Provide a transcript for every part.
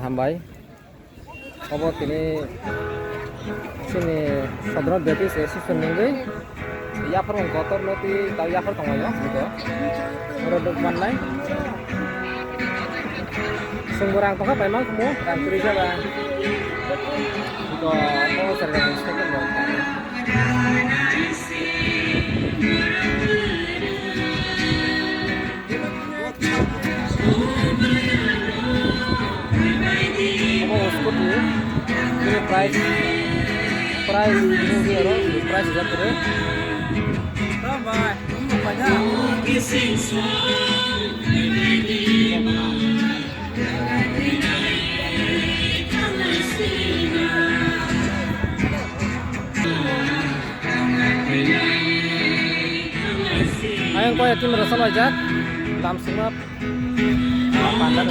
हामबाय अब तिनी sini saudara dari sesi senengge ya perlu kotor nanti tahu ya perlu tengah ya gitu produk mana semurang tengah memang kamu kan kerja bang itu mau serga sekali loh kamu skut ini price ini euro price berapa deh? Berapa? Banyak. Ayo kau yakin merasa aja? Tam semua pandang.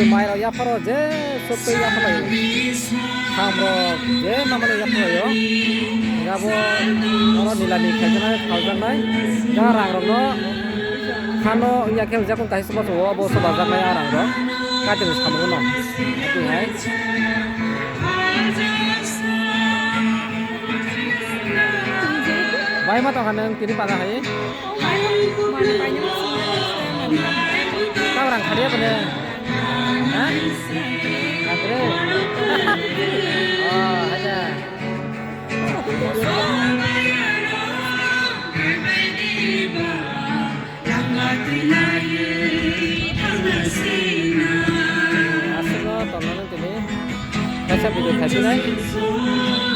Mai ya paro je soto ya paro hamro je namane ya paro yo ngabo oro nilani khajana khawjan nai garang rongno khano ya khel jakon kai sobo sobo bo soba janai arang ro katin samono no ati hai bai ma to kaneng tini pada hai orang khadia bane hah? Andre. Oh, ada. Asal tontonan ini. Kasih video kasih nih.